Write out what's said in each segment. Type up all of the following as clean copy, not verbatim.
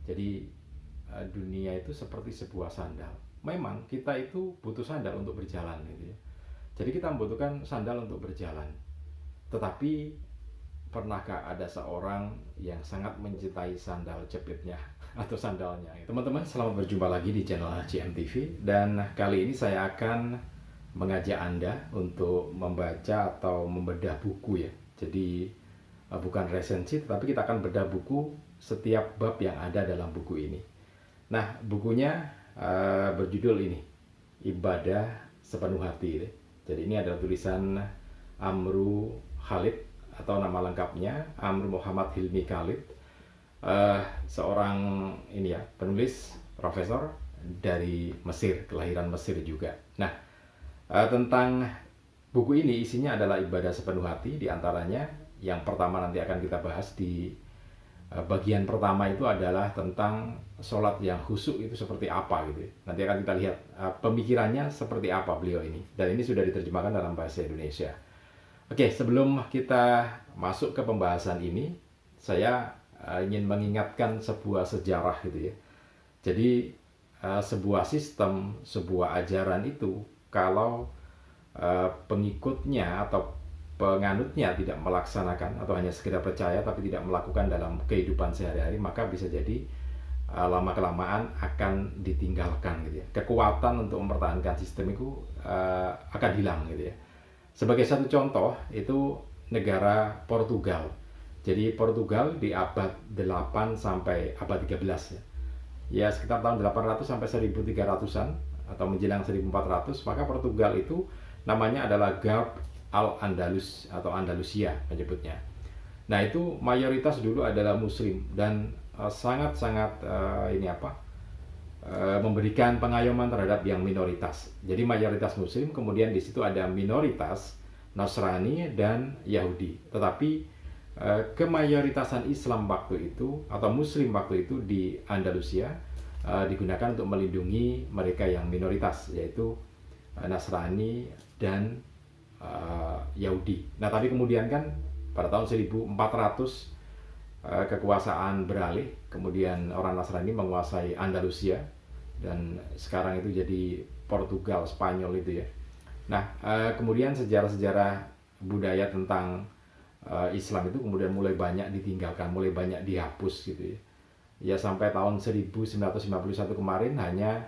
Jadi dunia itu seperti sebuah sandal. Memang kita itu butuh sandal untuk berjalan gitu ya. Jadi kita membutuhkan sandal untuk berjalan. Tetapi pernahkah ada seorang yang sangat mencintai sandal jepitnya atau sandalnya? Teman-teman, selamat berjumpa lagi di channel GMTV. Dan kali ini saya akan mengajak Anda untuk membaca atau membedah buku ya. Jadi bukan resensi, tetapi kita akan bedah buku setiap bab yang ada dalam buku ini. Nah, bukunya berjudul ini, Ibadah Sepenuh Hati. Jadi ini adalah tulisan Amru Khalid, atau nama lengkapnya Amru Muhammad Hilmi Khalid, seorang ini ya, penulis, profesor dari Mesir, kelahiran Mesir juga. Nah, tentang buku ini isinya adalah ibadah sepenuh hati. Di antaranya yang pertama nanti akan kita bahas di bagian pertama itu adalah tentang sholat yang khusyuk itu seperti apa gitu. Nanti akan kita lihat pemikirannya seperti apa beliau ini. Dan ini sudah diterjemahkan dalam bahasa Indonesia. Oke, sebelum kita masuk ke pembahasan ini, saya ingin mengingatkan sebuah sejarah gitu ya. Jadi sebuah sistem, sebuah ajaran itu kalau pengikutnya atau penganutnya tidak melaksanakan atau hanya sekedar percaya tapi tidak melakukan dalam kehidupan sehari-hari, maka bisa jadi lama-kelamaan akan ditinggalkan gitu ya. Kekuatan untuk mempertahankan sistem itu akan hilang gitu ya. Sebagai satu contoh itu negara Portugal. Jadi Portugal di abad 8 sampai abad 13 ya. Ya sekitar tahun 800 sampai 1300-an atau menjelang 1400, maka Portugal itu namanya adalah Garb Al-Andalus atau Andalusia menyebutnya. Nah, itu mayoritas dulu adalah muslim dan sangat-sangat memberikan pengayoman terhadap yang minoritas. Jadi mayoritas muslim, kemudian di situ ada minoritas Nasrani dan Yahudi. Tetapi kemayoritasan Islam waktu itu atau muslim waktu itu di Andalusia digunakan untuk melindungi mereka yang minoritas, yaitu Nasrani dan Yahudi. Nah, tapi kemudian kan pada tahun 1400 kekuasaan beralih, kemudian orang Nasrani menguasai Andalusia dan sekarang itu jadi Portugal, Spanyol itu ya. Nah, kemudian sejarah-sejarah budaya tentang Islam itu kemudian mulai banyak ditinggalkan, mulai banyak dihapus gitu ya. Ya sampai tahun 1991 kemarin hanya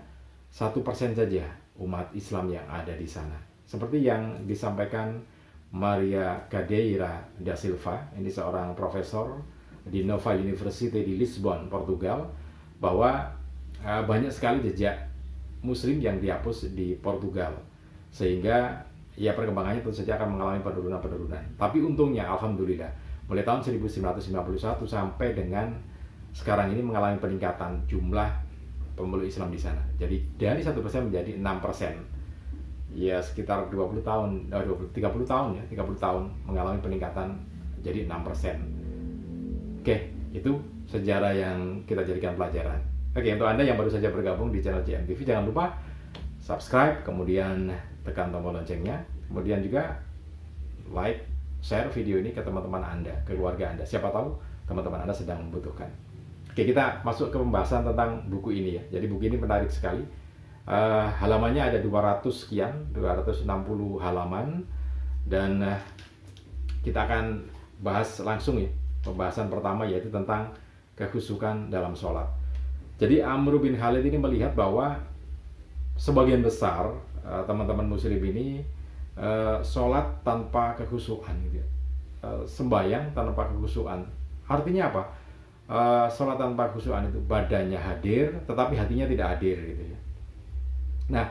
1% saja umat Islam yang ada di sana. Seperti yang disampaikan Maria Cadeira da Silva, ini seorang profesor di Nova University di Lisbon, Portugal, bahwa banyak sekali jejak Muslim yang dihapus di Portugal, sehingga ya perkembangannya tentu saja akan mengalami penurunan-penurunan. Tapi untungnya, alhamdulillah, mulai tahun 1991 sampai dengan sekarang ini mengalami peningkatan jumlah pemeluk Islam di sana. Jadi dari 1% menjadi 6%. Ya sekitar 20 tahun, 30 tahun ya, 30 tahun mengalami peningkatan jadi 6%. Oke, itu sejarah yang kita jadikan pelajaran. Oke, untuk Anda yang baru saja bergabung di channel GMTV, jangan lupa subscribe, kemudian tekan tombol loncengnya, kemudian juga like, share video ini ke teman-teman Anda, ke keluarga Anda. Siapa tahu teman-teman Anda sedang membutuhkan. Oke, kita masuk ke pembahasan tentang buku ini ya. Jadi buku ini menarik sekali. Halamannya ada 200 sekian, 260 halaman, dan kita akan bahas langsung ya. Pembahasan pertama yaitu tentang kekhusyukan dalam sholat. Jadi Amru bin Khalid ini melihat bahwa sebagian besar teman-teman muslim ini sholat tanpa kekhusyukan gitu ya. Sembahyang tanpa kekhusyukan. Artinya apa? Sholat tanpa kekhusyukan itu badannya hadir tetapi hatinya tidak hadir gitu ya. Nah,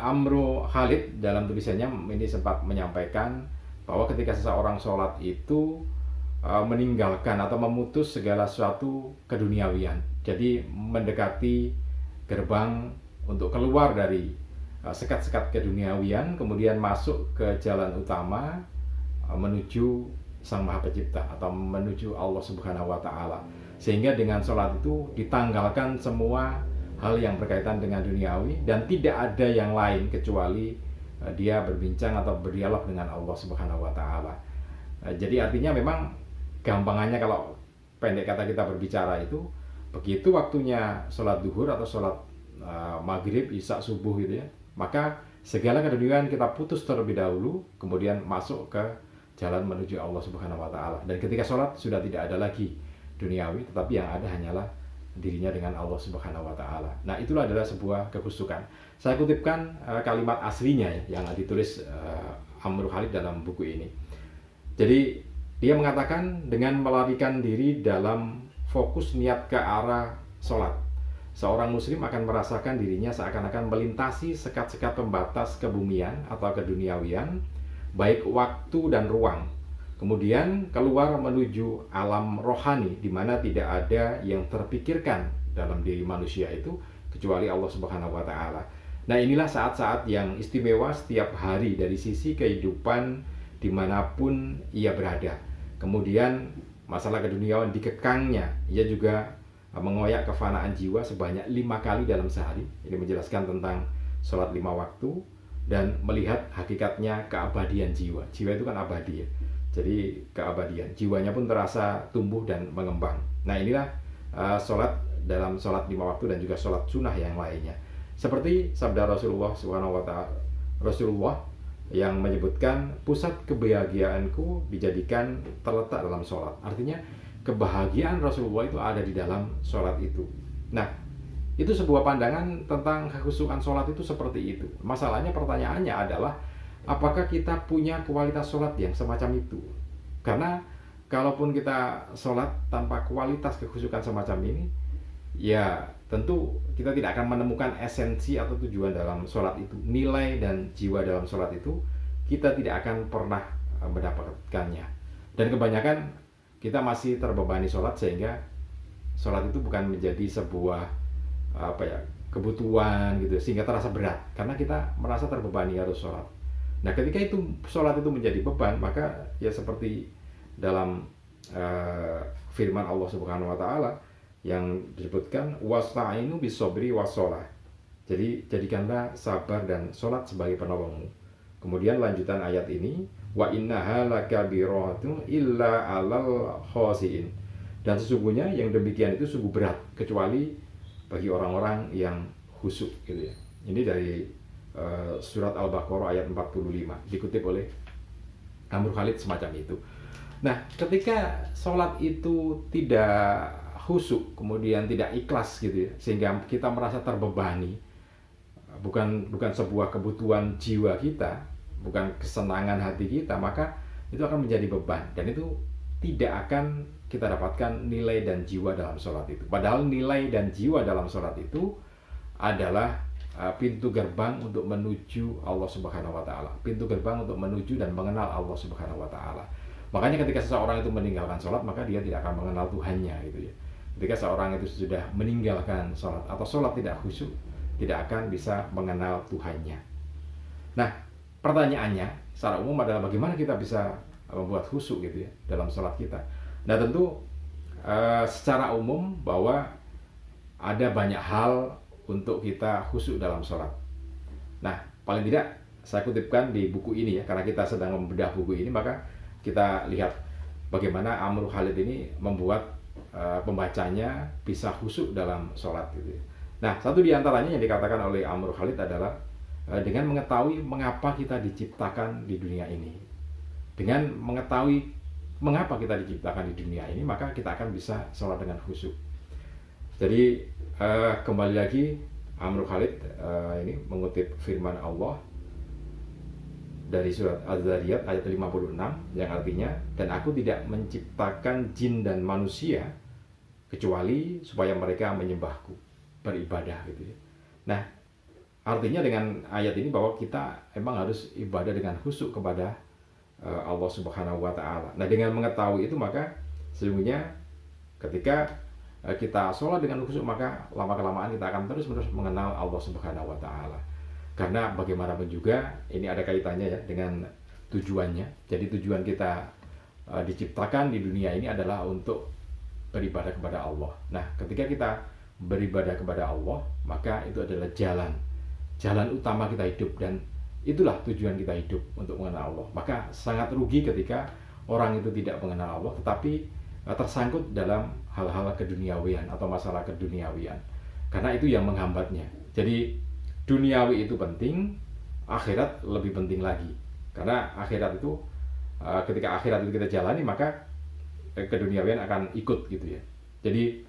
Amru Khalid dalam tulisannya ini sempat menyampaikan bahwa ketika seseorang sholat itu meninggalkan atau memutus segala sesuatu keduniawian, jadi mendekati gerbang untuk keluar dari sekat-sekat keduniawian, kemudian masuk ke jalan utama menuju Sang Maha Pencipta atau menuju Allah Subhanahu wa Ta'ala. Sehingga dengan sholat itu ditanggalkan semua hal yang berkaitan dengan duniawi dan tidak ada yang lain kecuali dia berbincang atau berdialog dengan Allah Subhanahu wa Ta'ala. Jadi artinya memang gampangannya kalau pendek kata kita berbicara itu begitu waktunya sholat duhur atau sholat maghrib, isya, subuh gitu ya, maka segala keduniaan kita putus terlebih dahulu, kemudian masuk ke jalan menuju Allah Subhanahu wa Ta'ala. Dan ketika sholat sudah tidak ada lagi duniawi, tetapi yang ada hanyalah dirinya dengan Allah Subhanahu wa Ta'ala. Nah, itulah adalah sebuah kekhusyukan. Saya kutipkan kalimat aslinya ya, yang ditulis Amr Khalid dalam buku ini. Jadi dia mengatakan, dengan melarikan diri dalam fokus niat ke arah sholat, seorang muslim akan merasakan dirinya seakan-akan melintasi sekat-sekat pembatas kebumian atau keduniawian, baik waktu dan ruang. Kemudian keluar menuju alam rohani, di mana tidak ada yang terpikirkan dalam diri manusia itu kecuali Allah Subhanahu wa Ta'ala. Nah, inilah saat-saat yang istimewa setiap hari dari sisi kehidupan dimanapun ia berada. Kemudian masalah keduniawan dikekangnya, ia juga mengoyak kefanaan jiwa sebanyak 5 kali dalam sehari. Ini menjelaskan tentang sholat 5 waktu dan melihat hakikatnya keabadian jiwa. Jiwa itu kan abadi ya. Jadi keabadian, jiwanya pun terasa tumbuh dan mengembang. Nah, inilah sholat dalam sholat 5 waktu dan juga sholat sunnah yang lainnya. Seperti sabda Rasulullah SWT, Rasulullah yang menyebutkan, pusat kebahagiaanku dijadikan terletak dalam sholat. Artinya kebahagiaan Rasulullah itu ada di dalam sholat itu. Nah, itu sebuah pandangan tentang kekhusyukan sholat itu seperti itu. Masalahnya, pertanyaannya adalah, apakah kita punya kualitas sholat yang semacam itu? Karena kalaupun kita sholat tanpa kualitas kekhusyukan semacam ini, ya tentu kita tidak akan menemukan esensi atau tujuan dalam sholat itu. Nilai dan jiwa dalam sholat itu kita tidak akan pernah mendapatkannya. Dan kebanyakan kita masih terbebani sholat, sehingga sholat itu bukan menjadi sebuah kebutuhan gitu, sehingga terasa berat karena kita merasa terbebani harus sholat. Nah, ketika itu sholat itu menjadi beban, maka ya seperti dalam firman Allah Subhanahu wa Ta'ala yang disebutkan, wasta'inu bisobri wassalah. Jadi jadikanlah sabar dan sholat sebagai penolongmu. Kemudian lanjutan ayat ini, wa innaha lakabiratun illa 'alal khashiin. Dan sesungguhnya yang demikian itu sungguh berat kecuali bagi orang-orang yang khusyuk gitu ya. Ini dari surat Al-Baqarah ayat 45, dikutip oleh Amr Khalid semacam itu. Nah, ketika sholat itu tidak khusyuk, kemudian tidak ikhlas gitu ya, sehingga kita merasa terbebani, bukan sebuah kebutuhan jiwa kita, bukan kesenangan hati kita, maka itu akan menjadi beban, dan itu tidak akan kita dapatkan nilai dan jiwa dalam sholat itu. Padahal nilai dan jiwa dalam sholat itu adalah pintu gerbang untuk menuju Allah Subhanahu wa Ta'ala, pintu gerbang untuk menuju dan mengenal Allah Subhanahu wa Ta'ala. Makanya ketika seseorang itu meninggalkan sholat, maka dia tidak akan mengenal Tuhannya gitu ya. Ketika seorang itu sudah meninggalkan sholat atau sholat tidak khusyuk, tidak akan bisa mengenal Tuhannya. Nah, pertanyaannya secara umum adalah, bagaimana kita bisa membuat khusyuk gitu ya dalam sholat kita. Nah, tentu secara umum bahwa ada banyak hal untuk kita khusyuk dalam sholat. Nah, paling tidak saya kutipkan di buku ini ya, karena kita sedang membedah buku ini, maka kita lihat bagaimana Amr Khalid ini membuat pembacanya bisa khusyuk dalam sholat gitu ya. Nah, satu di antaranya yang dikatakan oleh Amr Khalid adalah dengan mengetahui mengapa kita diciptakan di dunia ini. Dengan mengetahui mengapa kita diciptakan di dunia ini, maka kita akan bisa sholat dengan khusyuk. Jadi kembali lagi Amr Khalid ini mengutip firman Allah dari surat Az-Zariyat ayat 56 yang artinya, dan aku tidak menciptakan jin dan manusia kecuali supaya mereka menyembahku, beribadah gitu ya. Nah, artinya dengan ayat ini bahwa kita emang harus ibadah dengan khusyuk kepada Allah Subhanahu wa Ta'ala. Nah, dengan mengetahui itu, maka sesungguhnya ketika kita sholat dengan khusyuk, maka lama-kelamaan kita akan terus-menerus mengenal Allah Subhanahu wa Ta'ala. Karena bagaimanapun juga ini ada kaitannya ya dengan tujuannya. Jadi tujuan kita diciptakan di dunia ini adalah untuk beribadah kepada Allah. Nah, ketika kita beribadah kepada Allah, maka itu adalah jalan utama kita hidup, dan itulah tujuan kita hidup, untuk mengenal Allah. Maka sangat rugi ketika orang itu tidak mengenal Allah, tetapi tersangkut dalam hal-hal keduniawian atau masalah keduniawian, karena itu yang menghambatnya. Jadi duniawi itu penting, akhirat lebih penting lagi, karena akhirat itu ketika akhirat itu kita jalani, maka keduniawian akan ikut gitu ya. Jadi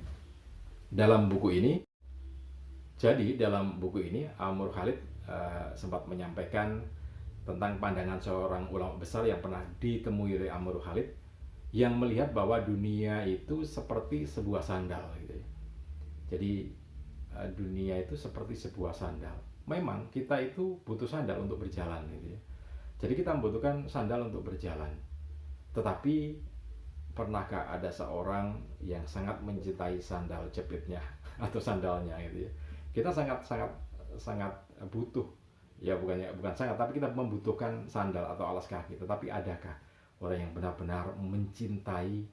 dalam buku ini Amr Khalid sempat menyampaikan tentang pandangan seorang ulama besar yang pernah ditemui oleh Amr Khalid, yang melihat bahwa dunia itu seperti sebuah sandal gitu ya. Jadi dunia itu seperti sebuah sandal. Memang kita itu butuh sandal untuk berjalan gitu ya. Jadi kita membutuhkan sandal untuk berjalan. Tetapi pernahkah ada seorang yang sangat mencintai sandal jepitnya atau sandalnya gitu ya? Kita sangat butuh, ya bukan sangat, tapi kita membutuhkan sandal atau alas kaki. Tetapi adakah orang yang benar-benar mencintai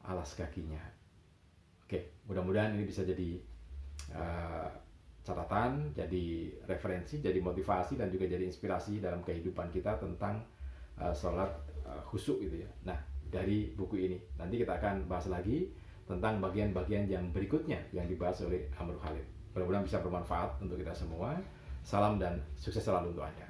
alas kakinya? Oke, mudah-mudahan ini bisa jadi catatan, jadi referensi, jadi motivasi, dan juga jadi inspirasi dalam kehidupan kita tentang sholat khusyuk gitu ya. Nah, dari buku ini nanti kita akan bahas lagi tentang bagian-bagian yang berikutnya yang dibahas oleh Amr Khalid. Mudah-mudahan bisa bermanfaat untuk kita semua. Salam dan sukses selalu untuk Anda.